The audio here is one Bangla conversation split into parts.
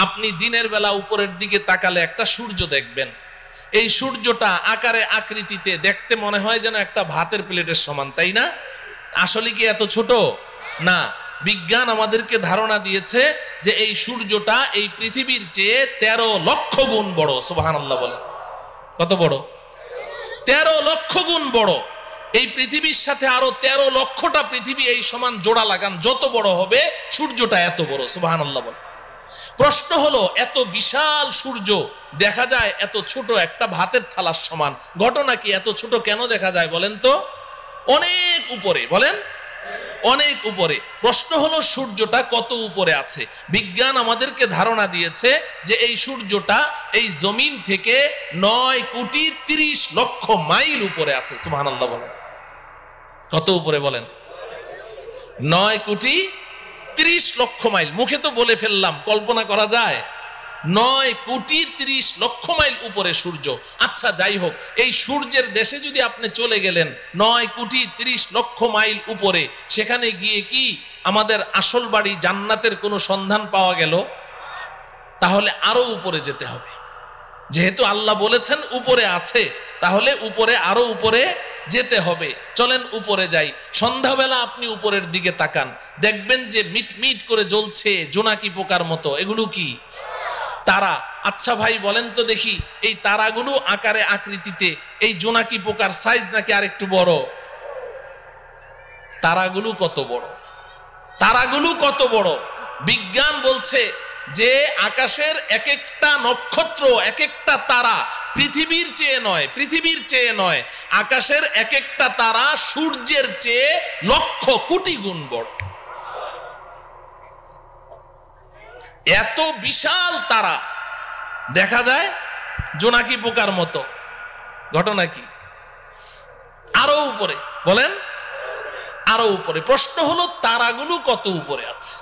আপনি দিনের বেলা উপরের দিকে তাকালে একটা সূর্য দেখবেন, এই সূর্যটা আকারে আকৃতিতে দেখতে মনে হয় যেন একটা ভাতের প্লেটের সমান, তাই না? আসলে কি এত ছোট না? বিজ্ঞান আমাদেরকে ধারণা দিয়েছে যে এই সূর্যটা এই পৃথিবীর চেয়ে 13 লক্ষ গুণ বড়। সুবহানাল্লাহ বলেন। কত বড়? 13 লক্ষ গুণ বড়। এই পৃথিবীর সাথে আরো 13 লক্ষটা পৃথিবী এই সমান জোড়া লাগান, যত বড় হবে সূর্যটা এত বড়। সুবহানাল্লাহ বলেন। প্রশ্ন হলো, এত বিশাল সূর্য দেখা যায় এত ছোট একটা ভাতের থালার সমান, ঘটনা কি? এত ছোট কেন দেখা যায় বলেন তো? অনেক উপরে, বলেন অনেক উপরে। প্রশ্ন হলো সূর্যটা কত উপরে আছে? বিজ্ঞান আমাদেরকে ধারণা দিয়েছে যে এই সূর্যটা এই জমিন থেকে 9,30,00,000 মাইল উপরে আছে। সুবহানাল্লাহ বলেন। কত উপরে বলেন? 9,30,00,000 মাইল। মুখে তো বলে ফেললাম, কল্পনা করা যায়? 9,30,00,000 মাইল উপরে সূর্য। আচ্ছা যাই হোক, এই সূর্যের দেশে যদি আপনি চলে গেলেন 9,30,00,000 মাইল উপরে, সেখানে গিয়ে কি আমাদের আসল বাড়ি জান্নাতের কোনো সন্ধান পাওয়া গেল? তাহলে আরো উপরে যেতে হবে। যেহেতু আল্লাহ বলেছেন উপরে আছে, তাহলে উপরে আরো উপরে যেতে হবে। চলেন উপরে যাই। সন্ধ্যাবেলা আপনি উপরের দিকে তাকান, দেখবেন যে মিটমিট করে জ্বলছে জোনাকি পোকার মতো। এগুলো কি? তারা। আচ্ছা ভাই বলেন তো দেখি, এই তারাগুলো আকারে আকৃতিতে এই জোনাকি পোকার সাইজ নাকি আরেকটু বড়? তারাগুলো কত বড়? তারাগুলো কত বড়? বিজ্ঞান বলছে যে আকাশের এক একটা নক্ষত্র, এক একটা তারা পৃথিবীর চেয়ে নয়, পৃথিবীর চেয়ে নয়, আকাশের এক একটা তারা সূর্যের চেয়ে লক্ষ কোটি গুণ বড়। এত বিশাল তারা দেখা যায় জোনাকি পোকার মতো। ঘটনা কি? আরো উপরে, বলেন আরো উপরে। প্রশ্ন হলো তারাগুলো কত উপরে আছে?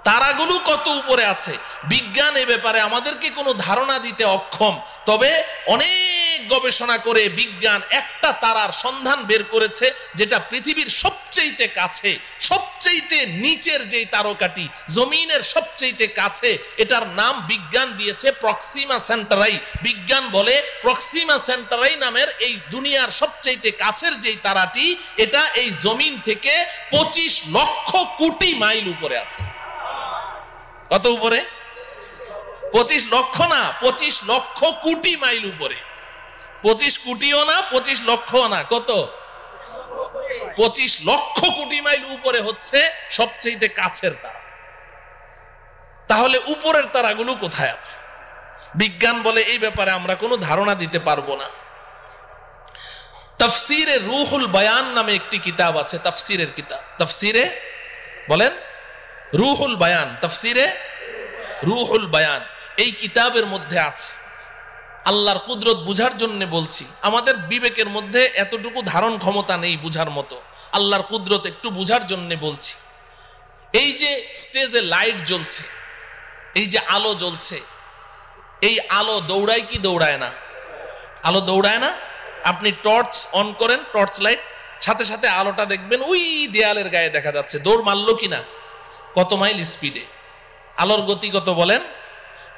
তারাগুলো কত উপরে আছে? বিজ্ঞান এ ব্যাপারে আমাদেরকে কোনো ধারণা দিতে অক্ষম। তবে অনেক গবেষণা করে বিজ্ঞান একটা তারার সন্ধান বের করেছে, যেটা পৃথিবীর সবচেয়ে কাছে, সবচেয়ে নিচের যেই তারকাটি, জমিনের সবচেয়ে কাছে, এটার নাম বিজ্ঞান দিয়েছে প্রক্সিমা সেন্টারাই। বিজ্ঞান বলে প্রক্সিমা সেন্টারাই নামের এই দুনিয়ার সবচেয়ে কাছের যেই তারাটি, এটা এই জমিন থেকে 25 লক্ষ কোটি মাইল উপরে আছে। কত উপরে? 25 লক্ষ না, 25 লক্ষ কোটি মাইল উপরে। 25 কোটিও না, 25 লক্ষও না, কত? 25 লক্ষ কোটি মাইল উপরে হচ্ছে সবচেয়ে কাছের তারা। তাহলে উপরের তারাগুলো কোথায় আছে? বিজ্ঞান বলে এই ব্যাপারে আমরা কোনো ধারণা দিতে পারবো না। তাফসিরে রুহুল বায়ান নামে একটি কিতাব আছে, তাফসিরের কিতাব। তাফসিরে বলেন রুহুল বায়ান, তাফসিরে রুহুল বায়ান। এই কিতাবের মধ্যে আছে, আল্লাহর কুদরত বুঝার জন্য বলছি, আমাদের বিবেকের মধ্যে এতটুকু ধারণ ক্ষমতা নেই বুঝার মতো, আল্লাহর কুদরত একটু বুঝার জন্য বলছি। এই যে স্টেজে লাইট জ্বলছে, এই যে আলো জ্বলছে, এই আলো দৌড়ায় কি দৌড়ায় না? আলো দৌড়ায় না? আপনি টর্চ অন করেন, টর্চ লাইট, সাথে সাথে আলোটা দেখবেন ওই দেয়ালের গায়ে দেখা যাচ্ছে। দৌড় মারলো কিনা? কত মাইল স্পিডে? আলোর গতি কত বলেন?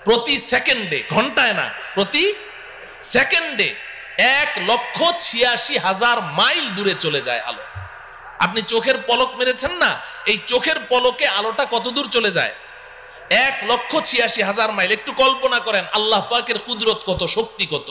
প্রতি সেকেন্ডে, ঘন্টায় না, প্রতি সেকেন্ডে 1,86,000 মাইল দূরে চলে যায় আলো। আপনি চোখের পলক মেরেছেন না, এই চোখের পলকে আলোটা কত দূর চলে যায়? 1,86,000 মাইল। একটু কল্পনা করেন আল্লাহ পাকের কুদরত কত, শক্তি কত।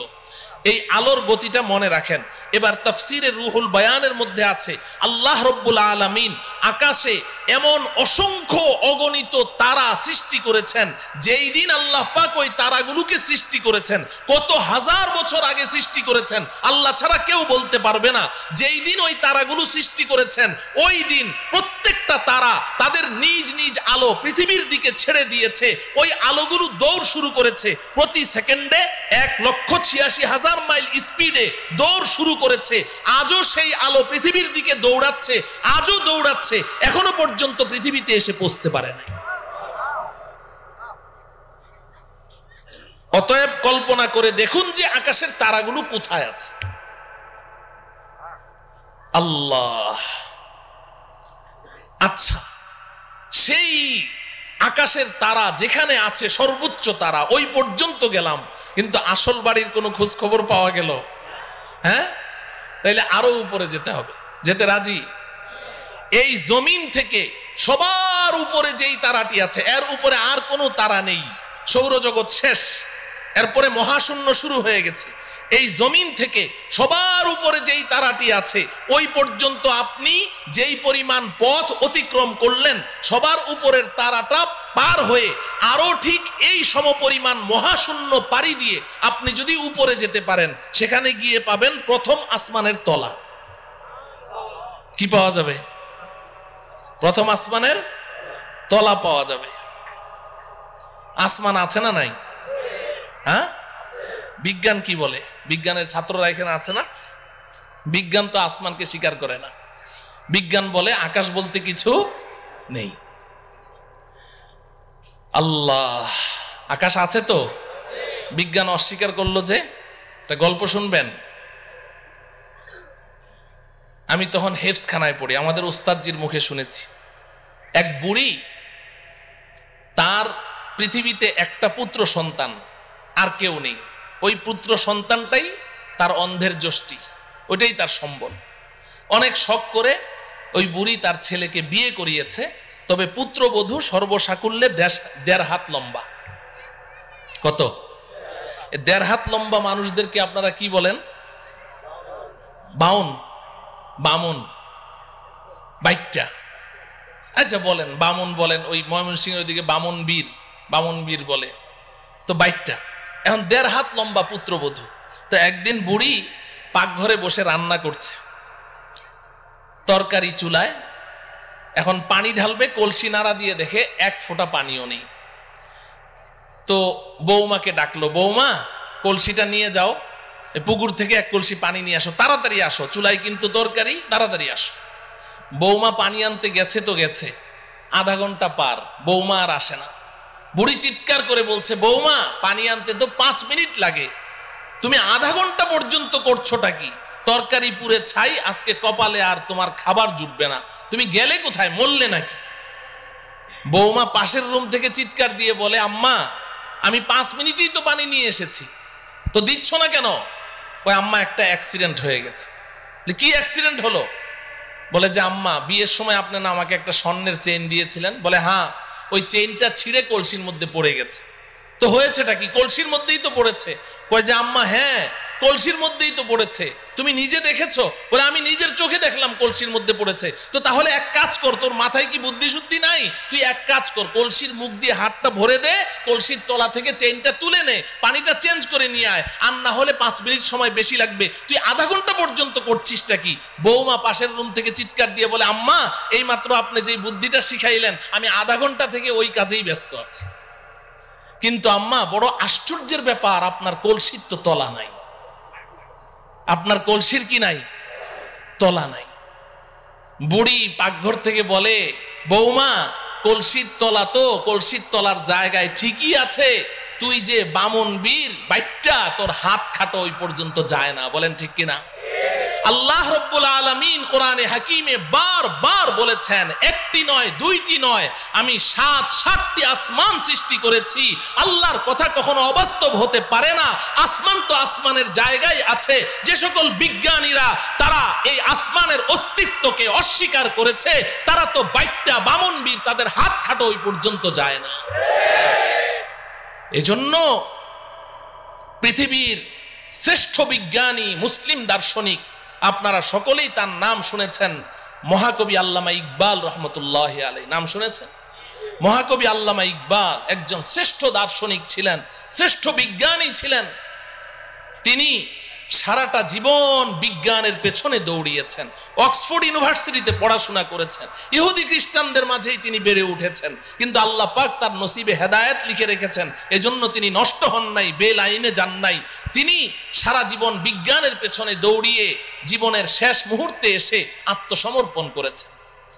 এই আলোর গতিটা মনে রাখেন। এবার তাফসিরে রুহুল বায়ানের মধ্যে আছে আল্লাহ রব্বুল আলামিন আকাশে এমন অসংখ্য অগণিত তারা সৃষ্টি করেছেন, যেই দিন আল্লাহ পাক ওই তারাগুলোকে সৃষ্টি করেছেন, কত হাজার বছর আগে সৃষ্টি করেছেন আল্লাহ ছাড়া কেউ বলতে পারবে না। যেই দিন ওই তারাগুলো সৃষ্টি করেছেন, ওই দিন প্রত্যেকটা তারা তাদের নিজ নিজ আলো পৃথিবীর দিকে ছেড়ে দিয়েছে। ওই আলোগুলো দৌড় শুরু করেছে প্রতি সেকেন্ডে 1,86,000 মাইল স্পিডে দৌড় শুরু করেছে। আজও সেই আলো পৃথিবীর দিকে দৌড়াচ্ছে, আজও দৌড়াচ্ছে, এখনো পর্যন্ত পৃথিবীতে এসে পৌঁছতে পারে নাই। অতএব কল্পনা করে দেখুন যে আকাশের তারাগুলো কোথায় আছে। আল্লাহ। আচ্ছা, সেই আকাশের তারা যেখানে আছে সর্বোচ্চ তারা ওই পর্যন্ত গেলাম, কিন্তু আসল বাড়ির কোনো খোঁজ খবর পাওয়া গেল? হ্যাঁ, তাইলে আরো উপরে যেতে হবে। যেতে রাজি? এই জমিন থেকে সবার উপরে যেই তারাটি আছে এর উপরে আর কোনো তারা নেই, সৌরজগৎ শেষ, এরপরে মহাশূন্য শুরু হয়ে গেছে। এই জমিন থেকে সবার উপরে যেই তারাটি আছে ওই পর্যন্ত আপনি যেই পরিমাণ পথ অতিক্রম করলেন, সবার উপরের তারাটা পার হয়ে আরো ঠিক এই সমপরিমাণ মহাশূন্য পাড়ি দিয়ে আপনি যদি উপরে যেতে পারেন, সেখানে গিয়ে পাবেন প্রথম আসমানের তলা। কি পাওয়া যাবে? প্রথম আসমানের তলা পাওয়া যাবে। আসমান আছে না নাই? হ্যাঁ, বিজ্ঞান কি বলে? বিজ্ঞানের ছাত্ররা এখানে আছে না? বিজ্ঞান তো আসমানকে স্বীকার করে না। বিজ্ঞান বলে আকাশ বলতে কিছু নেই। আল্লাহ, আকাশ আছে তো? বিজ্ঞান অস্বীকার করলো যে। একটা গল্প শুনবেন। আমি তখন হেফজখানায় পড়ি, আমাদের উস্তাদজির মুখে শুনেছি। এক বুড়ি, তার পৃথিবীতে একটা পুত্র সন্তান, আর কেউ নেই। ওই পুত্র সন্তানটাই তার অন্ধের যষ্টি, ওইটাই তার সম্বল। অনেক শখ করে ওই বুড়ি তার ছেলেকে বিয়ে করিয়েছে, তবে পুত্রবধূ সর্বসাকুল্যে 1.5 হাত লম্বা। কত? 1.5 হাত লম্বা মানুষদেরকে আপনারা কি বলেন? বাউন, বামুন, বাইটটা। আচ্ছা বলেন, বামুন বলেন, ওই ময়মনসিংহের ওইদিকে বামুন বীর বলে, তো বাইটটা। এখন 1.5 হাত লম্বা পুত্রবধূ। তো একদিন বুড়ি পাকঘরে বসে রান্না করছে, তরকারি চুলায়, এখন পানি ঢালবে, কলসি নাড়া দিয়ে দেখে 1 ফোঁটা পানিও নেই। তো বৌমাকে ডাকলো, বৌমা কলসিটা নিয়ে যাও, পুকুর থেকে 1 কলসি পানি নিয়ে আসো, তাড়াতাড়ি আসো, চুলায় কিন্তু তরকারি, তাড়াতাড়ি আসো। বৌমা পানি আনতে গেছে তো গেছে, আধা ঘন্টা পার, বৌমা আর আসে না। বুড়ি চিৎকার করে বলছে, বৌমা পানি আনতে তো 5 মিনিট লাগে, তুমি আধা ঘন্টা পর্যন্ত করছোটা কি? তরকারি পুড়ে ছাই, আজকে কপালে আর তোমার খাবার জুটবে না, তুমি গেলে কোথায়, মরলে নাকি? বৌমা পাশের রুম থেকে চিৎকার দিয়ে বলে, আম্মা আমি 5 মিনিটেই তো পানি নিয়ে এসেছি, তো দিচ্ছ না কেন? ওই আম্মা একটা অ্যাক্সিডেন্ট হয়ে গেছে। কি অ্যাক্সিডেন্ট হলো? বলে যে আম্মা বিয়ের সময় আপনি না আমাকে একটা স্বর্ণের চেইন দিয়েছিলেন। বলে হ্যাঁ, ওই চেইনটা ছিঁড়ে কলসির মধ্যে পড়ে গেছে। তো হয়েছেটা কি? কলসির মধ্যেই তো পড়েছে। কয় যে আম্মা হ্যাঁ কলসির মধ্যেই তো পড়েছে, তুমি নিজে দেখেছো? বলে আমি নিজের চোখে দেখলাম কলসির মধ্যে পড়েছে। তো তাহলে এক কাজ কর, তোর মাথায় কি বুদ্ধি শুদ্ধি নাই? তুই এক কাজ কর, কলসির মুখ দিয়ে হাতটা ভরে দে, কলসির তলা থেকে চেইনটা তুলে নে, পানিটা চেঞ্জ করে নিয়ে আয়, আর না হলে 5 মিনিট সময় বেশি লাগবে, তুই আধা ঘন্টা পর্যন্ত করছিসটা কি? বৌমা পাশের রুম থেকে চিৎকার দিয়ে বলে, আম্মা এই মাত্র আপনি যেই বুদ্ধিটা শিখাইলেন, আমি আধা ঘন্টা থেকে ওই কাজেই ব্যস্ত আছি। কিন্তু আম্মা বড় আশ্চর্যের ব্যাপার, আপনার কলসির তো তলা নাই। আপনার কলসির কি নাই? তলা নাই। বুড়ি পাকঘর থেকে বলে, বৌমা কলসির তলা তো কলসির তলার জায়গায় ঠিকই আছে, তুই যে বামুন বীর বাইটটা, তোর হাত খাটো ওই পর্যন্ত যায় না। বলেন ঠিক কিনা? আল্লাহ রাব্বুল আলামিন কোরআনে হাকিমে বারবার বলেছেন, একটি নয় দুইটি নয়, আমি 7টি আসমান সৃষ্টি করেছি। আল্লাহর কথা কখনো অবাস্তব হতে পারে না। আসমান তো আসমানের জায়গায় আছে। যে সকল বিজ্ঞানীরা তারা এই আসমানের অস্তিত্বকে অস্বীকার করেছে, তারা তো বাইটটা বামুন বীর, তাদের হাত খাটো ওই পর্যন্ত যায় না। এজন্য পৃথিবীর শ্রেষ্ঠ বিজ্ঞানী মুসলিম দার্শনিক, আপনারা সকলেই তার নাম শুনেছেন, মহাকবি আল্লামা ইকবাল রহমতুল্লাহি আলাইহি। নাম শুনেছেন? মহাকবি আল্লামা ইকবাল একজন শ্রেষ্ঠ দার্শনিক ছিলেন, শ্রেষ্ঠ বিজ্ঞানী ছিলেন। তিনি সারাটা জীবন বিজ্ঞানের পেছনে দৌড়িয়েছেন, অক্সফোর্ড ইউনিভার্সিটিতে পড়াশোনা করেছেন, ইহুদি খ্রিস্টানদের মাঝেই তিনি বেড়ে উঠেছেন, কিন্তু আল্লাহ পাক তার নসিবে হেদায়েত লিখে রেখেছেন, এজন্য তিনি নষ্ট হন নাই, বেলাইনে যান নাই। তিনি সারা জীবন বিজ্ঞানের পেছনে দৌড়িয়ে জীবনের শেষ মুহূর্তে এসে আত্মসমর্পণ করেছেন।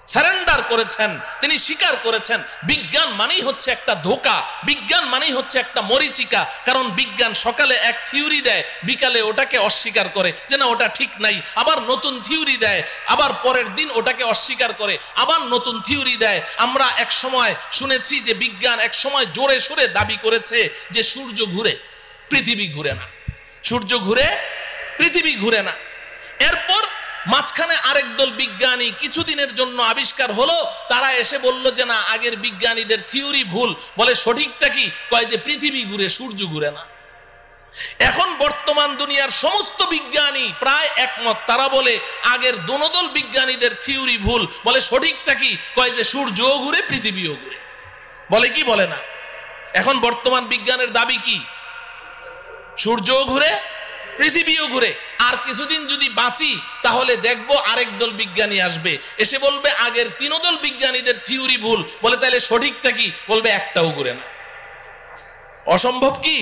সারেন্ডার করেছেন, তিনি স্বীকার করেছেন বিজ্ঞান মানেই হচ্ছে একটা ধোঁকা, বিজ্ঞান মানেই হচ্ছে একটা মরিচিকা। কারণ বিজ্ঞান সকালে এক থিওরি দেয়, বিকালে ওটাকে অস্বীকার করে যে না ওটা ঠিক নাই, আবার নতুন থিওরি দেয়, আবার পরের দিন ওটাকে অস্বীকার করে, আবার নতুন থিওরি দেয়। আমরা এক সময় শুনেছি যে বিজ্ঞান এক সময় জোরে সোরে দাবি করেছে যে সূর্য ঘুরে, পৃথিবী ঘুরে না, সূর্য ঘুরে, পৃথিবী ঘুরে না। এরপর মাঝখানে আরেক দল বিজ্ঞানী কিছুদিনের জন্য আবিষ্কার হলো, তারা এসে বলল যে না আগের বিজ্ঞানীদের থিওরি ভুল। বলে সঠিকটা কি? কয় যে পৃথিবী ঘুরে, সূর্য ঘুরে না। এখন বর্তমান দুনিয়ার সমস্ত বিজ্ঞানী প্রায় একমত, তারা বলে আগের দোনোদল বিজ্ঞানীদের থিওরি ভুল। বলে সঠিকটা কি? কয় যে সূর্যও ঘুরে, পৃথিবীও ঘুরে। বলে কি বলে না? এখন বর্তমান বিজ্ঞানের দাবি কি? সূর্যও ঘুরে, পৃথিবীও ঘুরে। আর কিছুদিন যদি বাঁচি তাহলে দেখবো আরেক দল বিজ্ঞানী আসবে, এসে বলবে আগের তিনোদল বিজ্ঞানীদের থিওরি ভুল। বলে তাহলে সঠিকটা কি? বলবে একটাও ঘুরে না। অসম্ভব কি?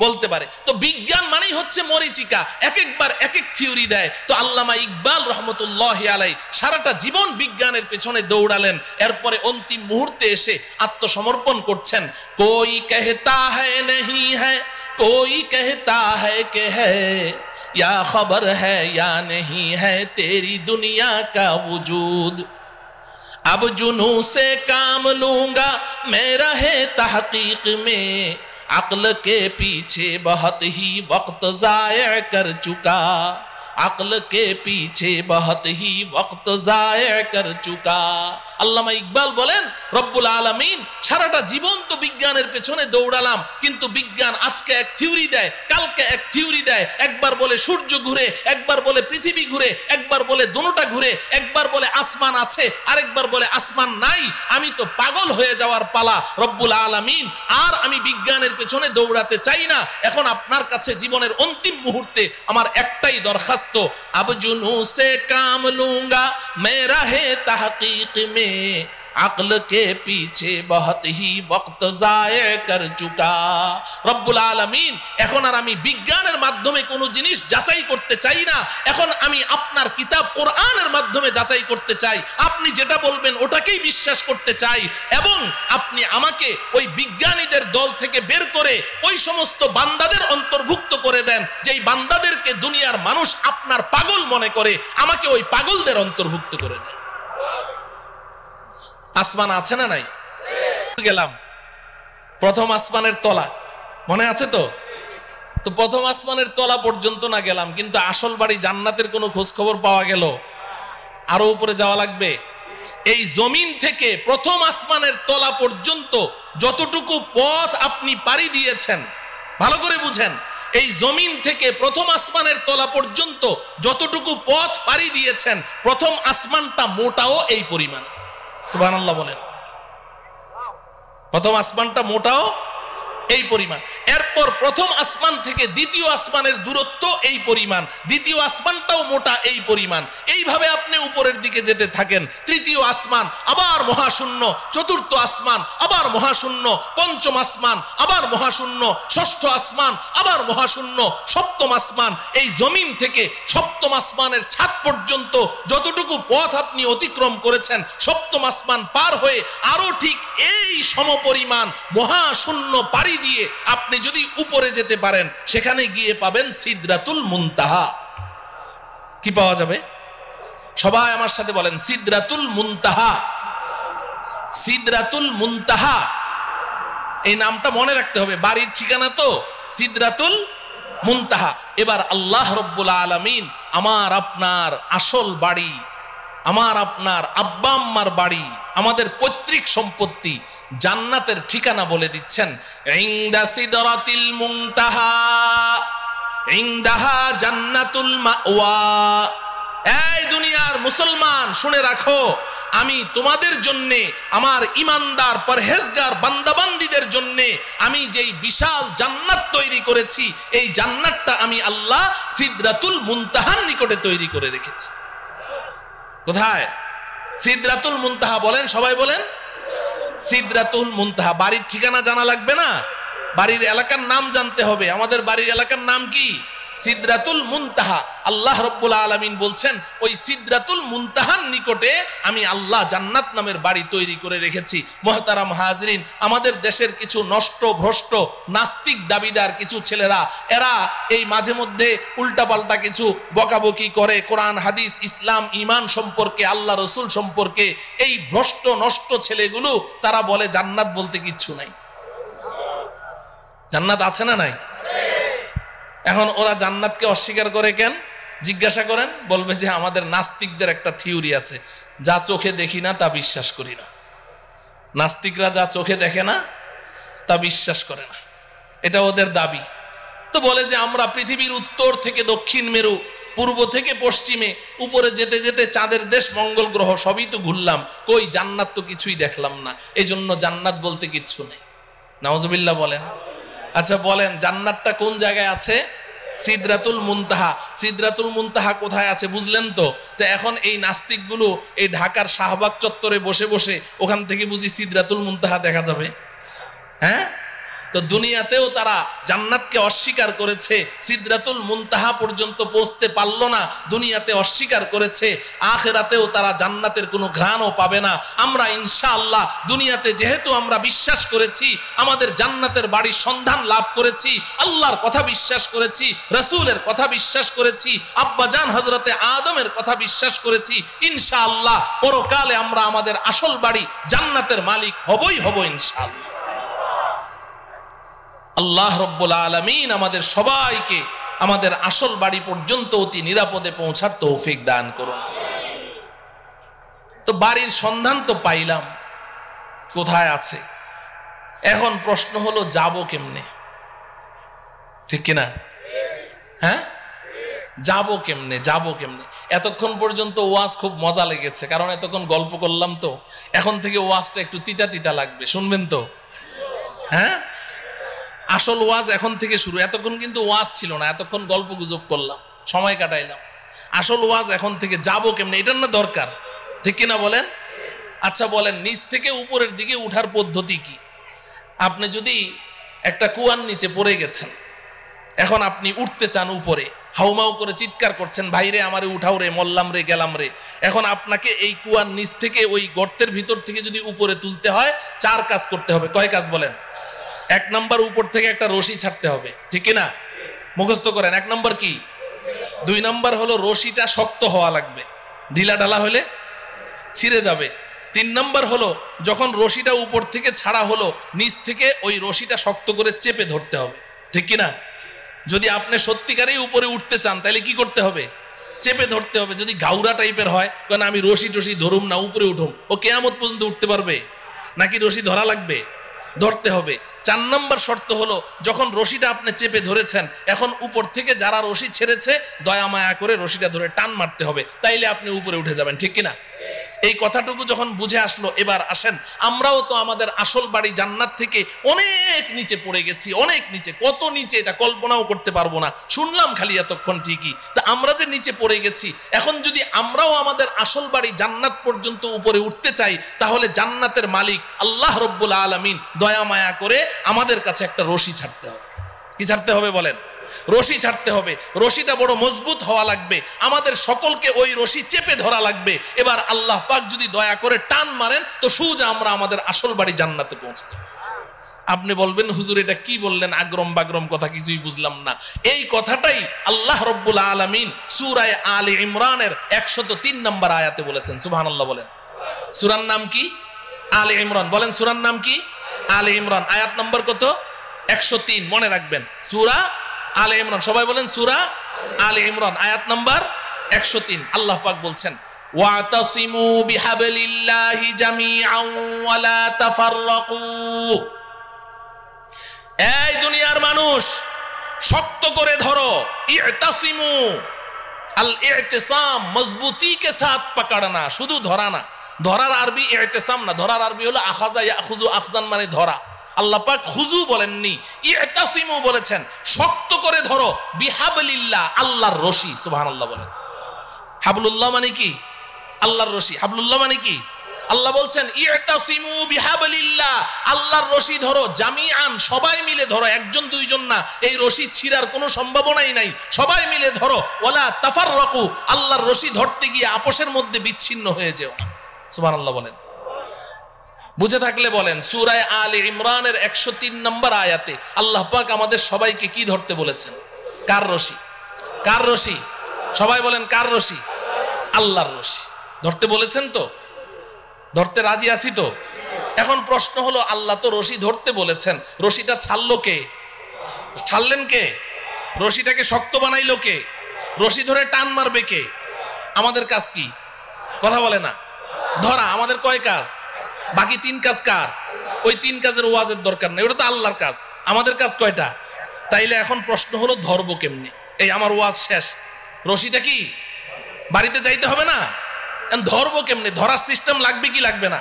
বলতে পারে। তো বিজ্ঞান মানেই হচ্ছে মরিচিকা, এক একবার এক এক থিওরি দেয়। তো আল্লামা ইকবাল রহমতুল্লাহি আলাই সারাটা জীবন বিজ্ঞানের পেছনে দৌড়ালেন, এরপরে অন্তিম মুহূর্তে এসে আত্মসমর্পণ করছেন। কোই कहता है नहीं है, कोई कहता है कि है, या खबर है या नहीं है तेरी दुनिया का वजूद। अब जुनू से काम लूंगा मैं रहे तहकीक में, अक्ल के पीछे बहुत ही वक्त जाया कर चुका, अक्ल के पीछे बहुत ही वक्त जाया कर चुका। আল্লামা ইকবাল বলেন রব্বুল আলামিন সারাটা জীবন তো বিজ্ঞানের পেছনে দৌড়ালাম, কিন্তু বিজ্ঞান আজকে এক থিওরি দেয়, কালকে এক থিওরি দেয়। একবার বলে সূর্য ঘুরে, একবার বলে পৃথিবী ঘুরে, একবার বলে দুটোটা ঘুরে, একবার বলে আসমান আছে, আরেকবার বলে আসমান নাই। আমি তো পাগল হয়ে যাওয়ার পালা রব্বুল আলামিন, আর আমি বিজ্ঞানের পেছনে দৌড়াতে চাই না। এখন আপনার কাছে জীবনের অন্তিম মুহূর্তে আমার একটাই দরখাস্ত, अब जुनू से काम लूंगा मैं रहे तहकीक में, अक्ल के पीछे बहुत ही वक्त जाया कर चुका। রব্বুল আলামিন এখন আর আমি বিজ্ঞানের মাধ্যমে কোনো জিনিস যাচাই করতে চাই না, এখন আমি আপনার কিতাব কোরআনের মাধ্যমে যাচাই করতে চাই। আপনি যেটা বলবেন ওটাকেই বিশ্বাস করতে চাই, এবং আপনি আমাকে ওই বিজ্ঞানীদের দল থেকে বের করে ওই সমস্ত বান্দাদের অন্তর্ভুক্ত করে দেন যেই বান্দাদেরকে দুনিয়ার মানুষ আপনার পাগল মনে করে, আমাকে ওই পাগলদের অন্তর্ভুক্ত করে দেন। আসমান আছে না নাই? গেলাম প্রথম আসমানের তলা, মনে আছে তো? তো প্রথম আসমানের তলা পর্যন্ত না গেলাম, কিন্তু আসল বাড়ি জান্নাতের কোনো খোঁজ খবর পাওয়া গেল? আরো উপরে যাওয়া লাগবে। এই জমিন থেকে প্রথম আসমানের তলা পর্যন্ত যতটুকু পথ আপনি পাড়ি দিয়েছেন, ভালো করে বুঝেন, এই জমিন থেকে প্রথম আসমানের তলা পর্যন্ত যতটুকু পথ পাড়ি দিয়েছেন, প্রথম আসমানটা মোটাও এই পরিমাণ। সুবহানাল্লাহ বলেন। প্রথম আসমানটা মোটাও এই পরিমাণ। এরপর প্রথম আসমান থেকে দ্বিতীয় আসমানের দূরত্ব এই পরিমাণ, দ্বিতীয় আসমানটাও মোটা এই পরিমাণ। এইভাবে আপনি উপরের দিকে যেতে থাকেন, তৃতীয় আসমান আবার মহাশূন্য, চতুর্থ আসমান আবার মহাশূন্য, পঞ্চম আসমান আবার মহাশূন্য, ষষ্ঠ আসমান আবার মহাশূন্য, সপ্তম আসমান। এই জমিন থেকে সপ্তম আসমানের ছাদ পর্যন্ত যতটুকু পথ আপনি অতিক্রম করেছেন, সপ্তম আসমান পার হয়ে আরো ঠিক এই সমপরিমাণ মহাশূন্য পাড়ি দিয়ে আপনি যদি উপরে যেতে পারেন, সেখানে গিয়ে পাবেন সিদরাতুল মুনতাহা। কি পাওয়া যাবে? সবাই আমার সাথে বলেন সিদরাতুল মুনতাহা। সিদরাতুল মুনতাহা এই নামটা মনে রাখতে হবে, বাড়ির ঠিকানা তো সিদরাতুল মুনতাহা। এবার আল্লাহ রব্বুল আলামিন আমার আপনার আসল বাড়ি, আমার আপনার আব্বা আম্মার বাড়ি, আমাদের পৈতৃক সম্পত্তি, জান্নাতের ঠিকানা বলে দিচ্ছেন। ইনদা সিদরাতিল মুনতাহা ইনদাহা জান্নাতুল মাওয়া। এই দুনিয়ার মুসলমান শুনে রাখো, আমি তোমাদের জন্য, আমার ইমানদার পরহেজগার বান্দাবান্দীদের জন্য আমি যেই বিশাল জান্নাত তৈরি করেছি, এই জান্নাতটা আমি আল্লাহ সিদরাতুল মুনতাহার নিকটে তৈরি করে রেখেছি। কোথায়? সিদরাতুল মুনতাহা। বলেন, সবাই বলেন সিদরাতুল মুনতাহা। বাড়ির ঠিকানা জানা লাগবে না, বাড়ির এলাকার নাম জানতে হবে। আমাদের বাড়ির এলাকার নাম কি? সিদরাতুল মুনতাহা, আল্লাহ রাব্বুল আলামিন বলছেন ওই সিদরাতুল মুনতাহার নিকটে আমি আল্লাহ জান্নাত নামের বাড়ি তৈরি করে রেখেছি। মুহতারাম হাজরিন, আমাদের দেশের কিছু নষ্ট ভ্রষ্ট নাস্তিক দাবিদার কিছু ছেলেরা, এরা এই মাঝে মধ্যে উল্টাপাল্টা কিছু বকাবকি করে কোরআন হাদিস ইসলাম ঈমান সম্পর্কে, আল্লাহ রসুল সম্পর্কে। এই ভ্রষ্ট নষ্ট ছেলেগুলো তারা বলে জান্নাত বলতে কিচ্ছু নাই। জান্নাত আছে না নাই? এখন ওরা জান্নাতকে অস্বীকার করে কেন জিজ্ঞাসা করেন, বলবে যে আমাদের নাস্তিকদের একটা থিওরি আছে, যা চোখে দেখি না তা বিশ্বাস করি না। নাস্তিকরা যা চোখে দেখে না তা বিশ্বাস করে না, এটা ওদের দাবি। তো বলে যে আমরা পৃথিবীর উত্তর থেকে দক্ষিণ মেরু, পূর্ব থেকে পশ্চিমে, উপরে যেতে যেতে চাঁদের দেশ মঙ্গল গ্রহ সবই তো ঘুরলাম, কই জান্নাত তো কিছুই দেখলাম না, এই জন্য জান্নাত বলতে কিচ্ছু নেই। নাউজুবিল্লাহ বলেন। আচ্ছা বলেন, জান্নাতটা কোন জায়গায় আছে? সিদরাতুল মুনতাহা। সিদরাতুল মুনতাহা কোথায় আছে বুঝলেন তো? তো এখন এই নাস্তিকগুলো এই ঢাকার শাহবাগ চত্বরে বসে বসে ওখান থেকে বুঝি সিদরাতুল মুনতাহা দেখা যাবে? হ্যাঁ, তো দুনিয়াতেও তারা জান্নাতকে অস্বীকার করেছে, সিদরাতুল মুনতাহা পর্যন্ত পৌঁছতে পারলো না, দুনিয়াতে অস্বীকার করেছে। আখিরাতেও তারা জান্নাতের কোনো ঘ্রাণও পাবে না। আমরা ইনশাআল্লাহ দুনিয়াতে যেহেতু আমরা বিশ্বাস করেছি, আমাদের জান্নাতের বাড়ির সন্ধান লাভ করেছি, আল্লাহর কথা বিশ্বাস করেছি, রাসূলের কথা বিশ্বাস করেছি, আব্বাজান হযরতে আদমের কথা বিশ্বাস করেছি, ইনশাআল্লাহ পরকালে আমরা আমাদের আসল বাড়ি জান্নাতের মালিক হবই হব ইনশাআল্লাহ। আল্লাহ রব্বুল আলামিন আমাদের সবাইকে আমাদের আসল বাড়ি পর্যন্ত অতি নিরাপদে পৌঁছার তৌফিক দান করুন। তো বাড়ির সন্ধান তো পাইলাম, কোথায় আছে? এখন প্রশ্ন হলো যাব কেমনে? ঠিক কিনা? হ্যাঁ, যাব কেমনে? যাব কেমনে? এতক্ষণ পর্যন্ত ওয়াজ খুব মজা লেগেছে, কারণ এতক্ষণ গল্প করলাম। তো এখন থেকে ওয়াজটা একটু তিতা তিতা লাগবে, শুনবেন তো? হ্যাঁ, আসল ওয়াজ এখন থেকে শুরু। এতক্ষণ কিন্তু ওয়াজ ছিল না, এতক্ষণ গল্প গুজব করলাম, সময় কাটাইলাম। আসল ওয়াজ এখন থেকে। যাব কেমনে, এটার না দরকার, ঠিক কিনা বলেন? আচ্ছা বলেন, নিচ থেকে উপরের দিকে উঠার পদ্ধতি কি? আপনি যদি একটা কুয়ার নিচে পড়ে গেছেন, এখন আপনি উঠতে চান উপরে, হাউমাউ করে চিৎকার করছেন, ভাইরে আমারে উঠাও রে, মল্লাম রে, গেলাম রে। এখন আপনাকে এই কুয়ার নিচ থেকে ওই গর্তের ভিতর থেকে যদি উপরে তুলতে হয়, 4 কাজ করতে হবে। কয় কাজ বলেন? 1 নাম্বার, উপর থেকে একটা রশি ছাড়তে হবে, ঠিক না? মুখস্থ করেন। 1 নাম্বার কি? 2 নাম্বার হলো রশিটা শক্ত হওয়া লাগবে, ঢিলা ঢালা হলে ছিঁড়ে যাবে। 3 নাম্বার হলো যখন রশিটা উপর থেকে ছাড়া হলো, নিচ থেকে ওই রশিটা শক্ত করে চেপে ধরতে হবে, ঠিক কিনা? যদি আপনি সত্যিকারেই উপরে উঠতে চান তাহলে কি করতে হবে? চেপে ধরতে হবে। যদি গাউরা টাইপের হয়, কারণ আমি রশি টশি ধরুম না, উপরে উঠুম, ও কিয়ামত পর্যন্ত উঠতে পারবে নাকি? রশি ধরা লাগবে, ধরতে হবে। 4 নাম্বার শর্ত হলো, যখন রশিটা আপনি চেপে ধরেছেন, এখন উপর থেকে যারা রশি ছেড়েছে দয়া মায়া করে রশিটা ধরে টান মারতে হবে, তাইলে আপনি উপরে উঠে যাবেন, ঠিক কিনা? এই কথাটুকু যখন বুঝে আসলো, এবার আসেন, আমরাও তো আমাদের আসল বাড়ি জান্নাত থেকে অনেক নিচে পড়ে গেছি, অনেক নিচে। কত নিচে এটা কল্পনাও করতে পারবো না, শুনলাম খালি এতক্ষণ ঠিকই। তা আমরা যে নিচে পড়ে গেছি, এখন যদি আমরাও আমাদের আসল বাড়ি জান্নাত পর্যন্ত উপরে উঠতে চাই, তাহলে জান্নাতের মালিক আল্লাহ রব্বুল আলামিন দয়া মায়া করে আমাদের কাছে একটা রশি ছাড়তে হবে। কি ছাড়তে হবে বলেন? রশি ছাড়তে হবে। রশিটা বড় মজবুত হওয়া লাগবে, আমাদের সকলকে ওই রশি চেপে ধরা লাগবে। এবার আল্লাহ পাক যদি দয়া করে টান মারেন, তো সোজা আমরা আমাদের আসল বাড়ি জান্নাতে পৌঁছে যাব। আপনি বলবেন, হুজুর এটা কি বললেন, আগ্রম বাগ্রম কথা, কিছুই বুঝলাম না। এই কথাটাই আল্লাহ রব্বুল আলামিন সূরা আলে ইমরানের 103 নম্বর আয়াতে বলেছেন। সুবহানাল্লাহ বলেন। সূরার নাম কি? আলে ইমরান। বলেন, সূরার নাম কি? আলে ইমরান। আয়াত নম্বর কত? 103। মনে রাখবেন, সূরা আলে ইমরান। সবাই বলেন, সূরা আলে ইমরান, আয়াত নাম্বার 103। আল্লাহ পাক বলছেন, ওয়াতাসিমু বিহাবলিল্লাহি জামিআন ওয়া লা তাফাররাকু। এই দুনিয়ার মানুষ, শক্ত করে ধরো। ইতাসিমু, আল ইতিসাম মজবুতি কে সাথ পকড়না, শুধু ধরা না। ধরার আরবি ইতিসাম না, ধরার আরবি হলো আখাযা ইয়াখুযু, আখযান মানে ধরা। আল্লাহ পাক খুজু বলেননি, ইতাসিমু বলেছেন, শক্ত করে ধরো। বিহাবলিল্লাহ, আল্লাহর রশি। সুবহানাল্লাহ বলেন। হাবলুল্লাহ মানে কি? আল্লাহর রশি। হাবলুল্লাহ মানে কি? আল্লাহ বলছেন ইতাসিমু বিহাবলিল্লাহ, আল্লাহর রশি ধরো, জামিআন, সবাই মিলে ধরো, একজন দুইজন না, এই রশি ছিঁড়ার কোনো সম্ভাবনাই নাই, সবাই মিলে ধরো। ওয়ালা তাফাররাকু, আল্লাহর রশি ধরতে গিয়ে আপোষের মধ্যে বিচ্ছিন্ন হয়ে যেও না। সুবহানাল্লাহ বলেন। বুঝে থাকলে বলেন, সূরা আলে ইমরানের 103 নম্বর আয়াতে আল্লাহ পাক আমাদের সবাইকে কি ধরতে বলেছেন? কার রশি? কার রশি? সবাই বলেন কার রশি? আল্লাহর রশি ধরতে বলেছেন। তো ধরতে রাজি আছি তো? এখন প্রশ্ন হলো, আল্লাহ তো রশি ধরতে বলেছেন, রশিটা ছাড়লো কে? ছাড়লেন কে? রশিটাকে শক্ত বানাইলো কে? রশি ধরে টান মারবে কে? আমাদের কাজ কি? কথা বলে না। ধরা আমাদের কয় কাজ? বাকি 3 কাজ কার? ওই 3 কাজের ওয়াজের দরকার নেই, ওটা তো আল্লাহর কাজ। আমাদের কাজ কয়টা? তাইলে এখন প্রশ্ন হলো, ধরবো কেমনি? এই আমার ওয়াজ শেষ, রশিটা কি বাড়িতে যাইতে হবে না? ধরবো কেমনি? ধরার সিস্টেম লাগবে কি লাগবে না?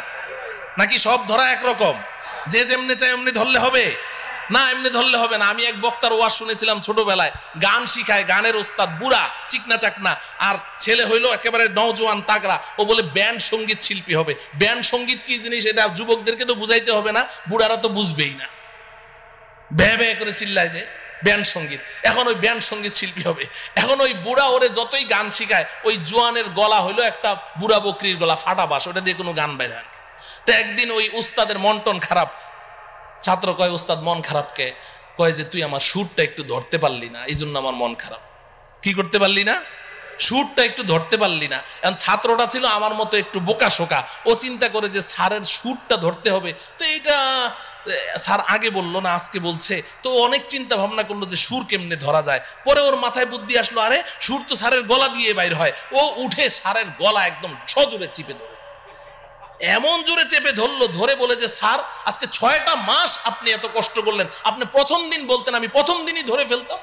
নাকি সব ধরা একরকম, যে যেমনি চাই এমনি ধরলে হবে? না, এমনি ধরলে হবে না। আমি এক বক্তার ওয়াজ শুনেছিলাম ছোটবেলায়, গান শিখায়, গানের ওস্তাদ, বুড়া চিকনা চাকনা, আর ছেলে হইলো একেবারে নওজোয়ান তাগড়া। ও বলে ব্যান্ড সঙ্গীত শিল্পী হবে। ব্যান্ড সঙ্গীত কি জিনিস এটা যুবকদেরকে তো বুঝাইতে হবে না, বুড়ারা তো বুঝবেই না, ভ্যা ভ্যা করে চিল্লায় যে ব্যান্ড সঙ্গীত। এখন ওই ব্যান্ড সঙ্গীত শিল্পী হবে। এখন ওই বুড়া ওরে যতই গান শিখায়, ওই জোয়ানের গলা হইলো একটা বুড়া বকরির গলা, ফাটা বাস, ওটা দিয়ে কোনো গান বের হয় না। তো একদিন ওই উস্তাদের মন টন খারাপ, ছাত্র কয়, উস্তাদ মন খারাপকে? কয় যে তুই আমার সুরটা একটু ধরতে পারলি না, এই জন্য আমার মন খারাপ। কি করতে পারলি না? সুরটা একটু ধরতে পারলি না। এখন ছাত্রটা ছিল আমার মতো একটু বোকা শোকা, ও চিন্তা করে যে স্যারের সুরটা ধরতে হবে, তো এইটা স্যার আগে বললো না আজকে বলছে, তো অনেক চিন্তা ভাবনা করলো যে সুর কেমনে ধরা যায়। পরে ওর মাথায় বুদ্ধি আসলো, আরে সুর তো স্যারের গলা দিয়ে বাইর হয়। ও উঠে স্যারের গলা একদম সজোরে চিপে ধরেছে, এমন জোরে চেপে ধরলো, ধরে বলে যে স্যার আজকে 6টা মাস আপনি এত কষ্ট করলেন, আপনি প্রথম দিন বলতেন আমি প্রথম দিনই ধরে ফেলতাম।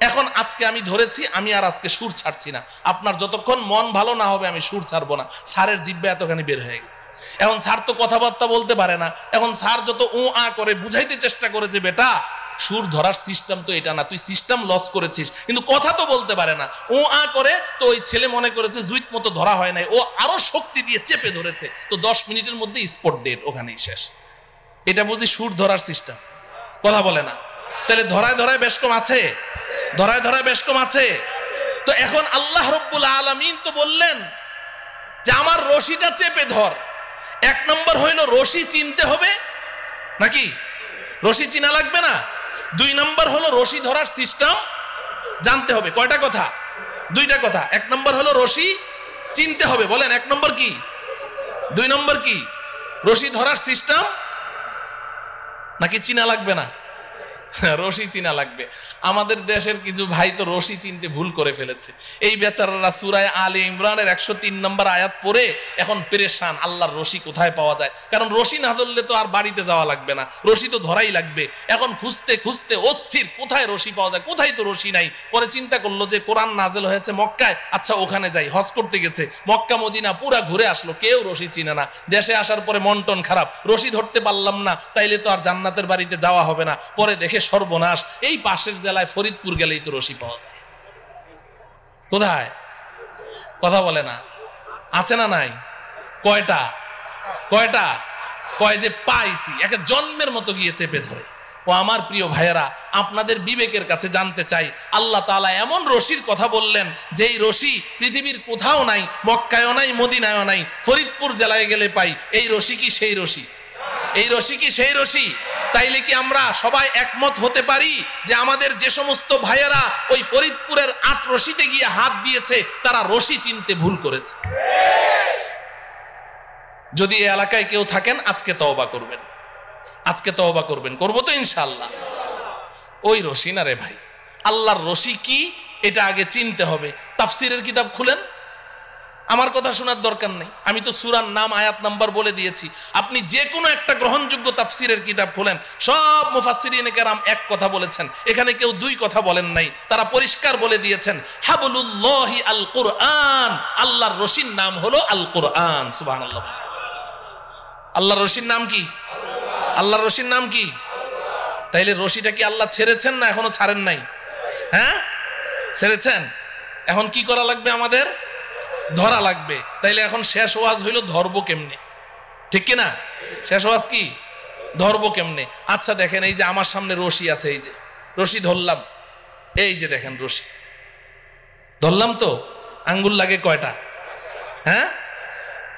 এখন আজকে আমি ধরেছি, আমি আর আজকে সুর ছাড়ছি না, আপনার যতক্ষণ মন ভালো না হবে আমি সুর ছাড়বো না। স্যারের জিহ্বা এতখানি বের হয়ে গেছে। এখন স্যার তো কথাবার্তা বলতে পারে না। এখন স্যার যত উ আ করে বুঝাইতে চেষ্টা করে যে বেটা সুর ধরার সিস্টেম তো এটা না, তুই সিস্টেম লস করেছিস, কিন্তু কথা তো বলতে পারে না, ও আ করে। তো ওই ছেলে মনে করেছে জুইত মতো ধরা হয় নাই, ও আরো শক্তি দিয়ে চেপে ধরেছে, তো 10 মিনিটের মধ্যে স্পট ডেড, ওখানেই শেষ। এটা বুঝি সুর ধরার সিস্টেম? কথা বলে না। তাহলে ধরায় ধরায় বেশ কম আছে, ধরায় ধরায় বেশ কম আছে। তো এখন আল্লাহ রব্বুল আলামিন তো বললেন যে আমার রশিটা চেপে ধর। 1 নম্বর হইল রশি চিনতে হবে, নাকি রশি চিনা লাগবে না? 2 নম্বর হলো রশি ধরার সিস্টেম জানতে হবে। কয়টা কথা? 2টা কথা। 1 নম্বর হলো রশি চিনতে হবে। বলেন 1 নম্বর কি? 2 নম্বর কি? রশি ধরার সিস্টেম নাকি চিনা লাগবে না? রশি চিনা লাগবে। আমাদের দেশের কিছু ভাই তো রশি চিনতে ভুল করে ফেলেছে। এই বেচারারা সূরা আলে ইমরানের 103 নম্বর আয়াত পড়ে এখন পেরেশান, আল্লাহর রশি কোথায় পাওয়া যায়। কারণ রশি না ধরলে তো আর বাড়িতে যাওয়া লাগবে না, রশি তো ধরাই লাগবে। এখন খুঁজতে খুঁজতে অস্থির, কোথায় রশি পাওয়া যায়, কোথায় তো রশি নাই। পরে চিন্তা করলো যে কোরআন নাজেল হয়েছে মক্কায়, আচ্ছা ওখানে যাই। হজ করতে গেছে, মক্কা মদিনা পুরা ঘুরে আসলো, কেউ রশি চিনে না। দেশে আসার পরে মন টন খারাপ, রশি ধরতে পারলাম না, তাইলে তো আর জান্নাতের বাড়িতে যাওয়া হবে না। পরে দেখে সর্বনাশ, এই পাশের জেলায় ফরিদপুর গেলেই তো রশি পাওয়া যায়। কোথায়? কথা বলে না। আছে না নাই? কয়টা? কয়টা? কয় যে পাইছি, একে জন্মের মতো গিয়ে চেপে ধরে। ও আমার প্রিয় ভাইয়েরা, আপনাদের বিবেকের কাছে জানতে চাই, আল্লাহ তাআলা এমন রশির কথা বললেন যেই রশি পৃথিবীর কোথাও নাই, মক্কায়ও নাই, মদিনায়ও নাই, ফরিদপুর জেলায় গেলে পাই। এই রশি কি সেই রশি? এই রশি কি সেই রশি? তাইলে কি আমরা সবাই একমত হতে পারি যে আমাদের যে সমস্ত ভাইয়েরা ওই ফরিদপুরের 8 রশিতে গিয়ে হাত দিয়েছে তারা রশি চিনতে ভুল করেছে? যদি এই এলাকায় কেউ থাকেন আজকে তওবা করবেন, আজকে তওবা করবেন। করবো তো ইনশাআল্লাহ। ওই রশি না রে ভাই, আল্লাহর রশি কি এটা আগে চিনতে হবে। তাফসিরের কিতাব খুলেন, আমার কথা শোনার দরকার নেই, আমি তো সূরার নাম আয়াত নাম্বার বলে দিয়েছি। আপনি যে কোনো একটা গ্রহণযোগ্য তাফসিরের কিতাব খুলেন, সব মুফাসসিরিনে কেরাম এক কথা বলেছেন, এখানে কেউ 2 কথা বলেন নাই। তারা পরিষ্কার বলে দিয়েছেন হাবলুল্লাহি আল কুরআন, আল্লাহর রশির নাম হলো আল কুরআন। সুবহানাল্লাহ। আল্লাহর রশির নাম কি? আল্লাহর রশির নাম কি? তাইলে রশিটা কি আল্লাহ ছেড়েছেন না এখনো ছাড়েন নাই? হ্যাঁ ছেড়েছেন। এখন কি করা লাগবে আমাদের? ধরা লাগবে। তাইলে এখন শেষ ওয়াজ হইল ধরবো কেমনে, ঠিক কিনা? শেষ ওয়াজ কি, ধরবো কেমনে? আচ্ছা দেখেন, এই যে আমার সামনে রশি আছে, এই যে রশি ধরলাম, এই যে দেখেন রশি ধরলাম, তো আঙ্গুল লাগে কয়টা? হ্যাঁ,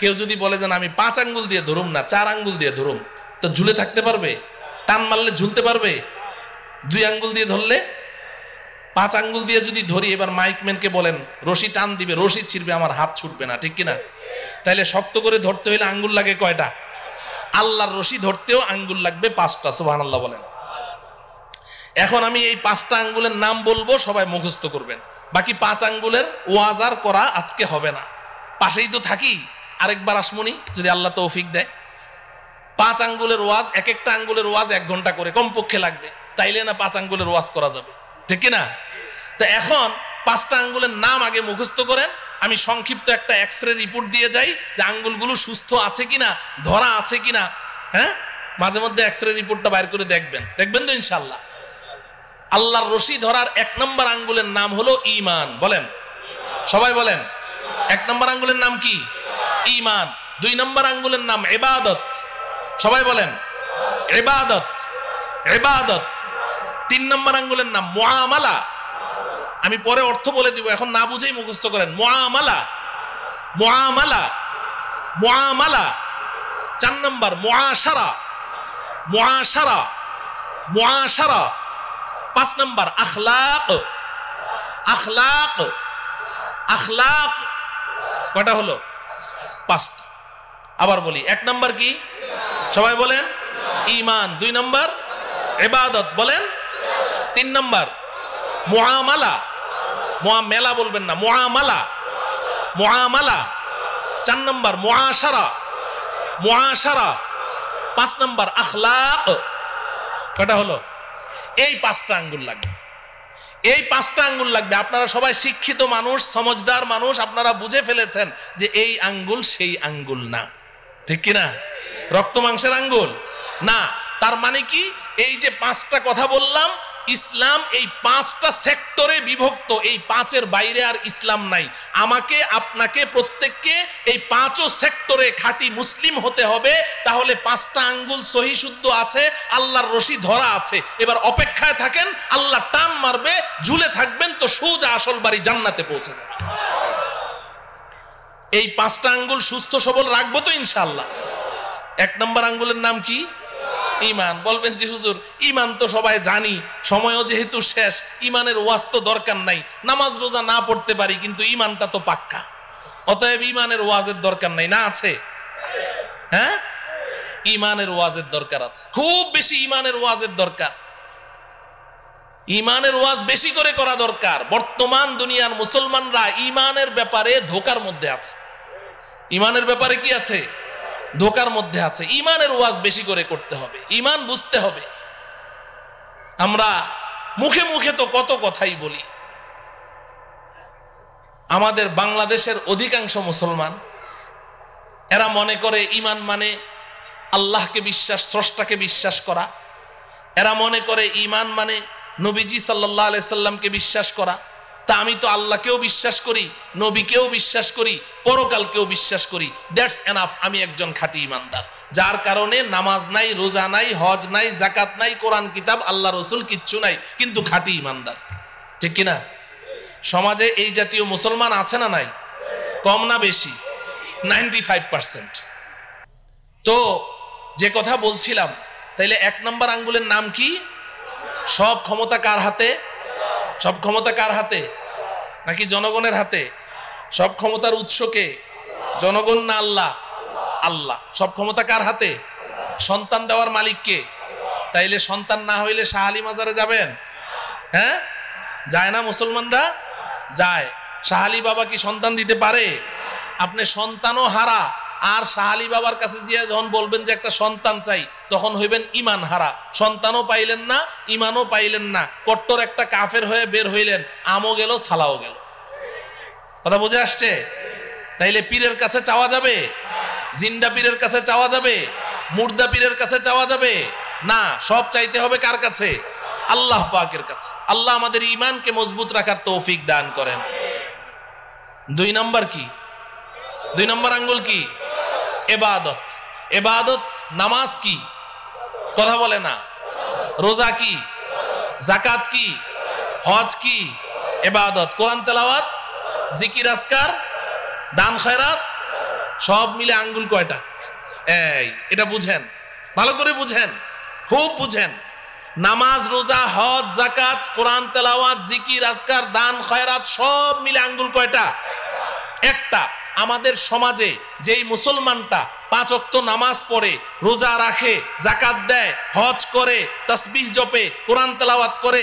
কেউ যদি বলে যে আমি 5 আঙ্গুল দিয়ে ধরুম না, 4 আঙ্গুল দিয়ে ধরুম, তো ঝুলে থাকতে পারবে? টান মারলে ঝুলতে পারবে? 2 আঙ্গুল দিয়ে ধরলে? 5 আঙ্গুল দিয়ে যদি ধরি, এবার মাইকম্যানকে বলেন রশি টান দিবে, রশি ছিড়বে, আমার হাত ছুটবে না, ঠিক কিনা? তাইলে শক্ত করে ধরতে হইলে আঙ্গুল লাগে কয়টা? আল্লাহর রশি ধরতেও আঙ্গুল লাগবে 5টা। সুবহানাল্লাহ বলেন। এখন আমি এই 5টা আঙ্গুলের নাম বলবো, সবাই মুখস্থ করবেন। বাকি 5 আঙ্গুলের ওয়াজ আর করা আজকে হবে না, পাশেই তো থাকি, আরেকবার আসমনি যদি আল্লাহ তৌফিক দেয়। 5 আঙ্গুলের ওয়াজ, এক একটা আঙ্গুলের ওয়াজ 1 ঘন্টা করে কমপক্ষে লাগবে, তাইলে না 5 আঙ্গুলের ওয়াজ করা যাবে, ঠিক কিনা? তো এখন 5টা আঙ্গুলের নাম আগে মুখস্থ করেন। আমি সংক্ষিপ্ত একটা এক্সরে রিপোর্ট দিয়ে যাই যে আঙ্গুলগুলো সুস্থ আছে কিনা, ধরা আছে কিনা। হ্যাঁ, মাঝে মধ্যে এক্সরে রিপোর্টটা বাইর করে দেখবেন, দেখবেন তো ইনশাআল্লাহ। আল্লাহর রশি ধরার 1 নম্বর আঙ্গুলের নাম হলো ঈমান। বলেন, সবাই বলেন। 1 নম্বর আঙ্গুলের নাম কি? ঈমান। 2 নম্বর আঙ্গুলের নাম ইবাদত। সবাই বলেন, ইবাদত, ইবাদত। 3 নম্বর আঙ্গুলের নাম মুআমালা। আমি পরে অর্থ বলে দিব, এখন না বুঝেই মুখস্থ করেন। মুআমালা, মুআমালা, মুআমালা। 4 নম্বর মুআশারা, মুআশারা, মুআশারা। 5 নম্বর আখলাক, আখলাক, আখলাক। কয়টা হলো? 5টা। আবার বলি, 1 নম্বর কি? সবাই বলেন, ঈমান। 2 নম্বর ইবাদত, বলেন। 3 নম্বর মুআমালা, মুআমালা বলবেন না, মুআমালা, মুআমালা। 4 নম্বর মুআশারা, মুআশারা। 5 নম্বর আখলাক। কয়টা হলো? এই 5টা আঙ্গুল লাগবে, এই 5টা আঙ্গুল লাগবে। আপনারা সবাই শিক্ষিত মানুষ, সমজদার মানুষ, আপনারা বুঝে ফেলেছেন যে এই আঙ্গুল সেই আঙ্গুল না, ঠিক কিনা? রক্ত মাংসের আঙ্গুল না। তার মানে কি, এই যে 5টা কথা বললাম, ইসলাম এই 5টা সেক্টরে বিভক্ত। এই 5-এর বাইরে আর ইসলাম নাই। আমাকে, আপনাকে, প্রত্যেককে এই 5ও সেক্টরে খাঁটি মুসলিম হতে হবে। তাহলে 5টা আঙ্গুল সহি শুদ্ধ আছে, আল্লাহর রশি ধরা আছে। এবার অপেক্ষায় থাকেন, আল্লাহ টান মারবে, ঝুলে থাকবেন, তো সোজা আসল বাড়ি জান্নাতে পৌঁছে যাবে। এই 5টা আঙ্গুল সুস্থ সবল রাখবো তো ইনশাআল্লাহ। 1 নম্বর আঙ্গুলের নাম কি? ঈমান। বলবেন যে হুজুর, ঈমান তো সবাই জানি, সময়ও যেহেতু শেষ, ঈমানের ওয়াজ তো দরকার নাই, নামাজ রোজা না পড়তে পারি, কিন্তু ঈমানটা তো পাক্কা, অতএব ঈমানের ওয়াজের দরকার নাই। না আছে? হ্যাঁ, ঈমানের ওয়াজের দরকার আছে, খুব বেশি ঈমানের ওয়াজের দরকার। ঈমানের ওয়াজ বেশি করে করা দরকার। বর্তমান দুনিয়ার মুসলমানরা ঈমানের ব্যাপারে ধোকার মধ্যে আছে। ঈমানের ব্যাপারে কি আছে? ধোকার মধ্যে আছে। ঈমানের ওয়াজ বেশি করে করতে হবে, ঈমান বুঝতে হবে। আমরা মুখে মুখে তো কত কথাই বলি। আমাদের বাংলাদেশের অধিকাংশ মুসলমান, এরা মনে করে ঈমান মানে আল্লাহকে বিশ্বাস, স্রষ্টাকে বিশ্বাস করা। এরা মনে করে ঈমান মানে নবীজি সাল্লাল্লাহু আলাইহি সাল্লামকে বিশ্বাস করা। তা আমি তো আল্লাহকেও বিশ্বাস করি, নবীকেও বিশ্বাস করি, পরকালকেও বিশ্বাস করি, দ্যাটস এনাফ, আমি একজন খাঁটি ঈমানদার। যার কারণে নামাজ নাই, রোজা নাই, হজ নাই, যাকাত নাই, কোরআন কিতাব, আল্লাহ রসুল কিচ্ছু নাই, কিন্তু খাঁটি ঈমানদার, ঠিক কিনা? সমাজে এই জাতীয় মুসলমান আছে না নাই? কম না বেশি? 95%। তো যে কথা বলছিলাম, তাইলে 1 নম্বর আঙ্গুলের নাম কি? সব ক্ষমতা কার হাতে? সব ক্ষমতা কার হাতে? নাকি জনগণের হাতে? সব ক্ষমতার উৎস কে? জনগণ না আল্লাহ? আল্লাহ। সব ক্ষমতা কার হাতে? সন্তান দেওয়ার মালিক কে? তাইলে সন্তান না হইলে শাহ আলী মাজারে যাবেন? হ্যাঁ, যায় না মুসলমানরা? যায়। শাহ আলী বাবা কি সন্তান দিতে পারে? আপনি সন্তানও হারা, আর শাহ আলী বাবার কাছে গিয়ে যখন বলবেন যে একটা সন্তান চাই, তখন হইবেন ঈমান হারা। সন্তানও পাইলেন না, ঈমানও পাইলেন না, কট্টর একটা কাফের হয়ে বের হইলেন, আমও গেল, ছালাও গেল। কথা বুঝে আসছে? তাইলে পীরের কাছে চাওয়া যাবে? জিন্দা পীরের কাছে চাওয়া যাবে? মুর্দা পীরের কাছে চাওয়া যাবে না। সব চাইতে হবে কার কাছে? আল্লাহ পাকের কাছে। আল্লাহ আমাদের ঈমানকে মজবুত রাখার তৌফিক দান করেন। 2 নাম্বার কি? 2 নম্বর আঙ্গুল কি? ইবাদত। ইবাদত নামাজ কি? কথা বলে না। রোজা কি? যাকাত কি? হজ কি? ইবাদত। কোরআন তেলাওয়াত, জিকির আজকার, দান খয়রাত সব মিলে আঙ্গুল কয়টা? এটা বুঝেন, ভালো করে বুঝেন, খুব বুঝেন। নামাজ, রোজা, হজ, যাকাত, কোরআন তেলাওয়াত, জিকির আজকার, দান খয়রাত সব মিলে আঙ্গুল কয়টা? একটা। আমাদের সমাজে যেই মুসলমানটা 5 ওয়াক্ত নামাজ পড়ে, রোজা রাখে, যাকাত দেয়, হজ করে, তাসবিহ জপে, কোরআন তেলাওয়াত করে,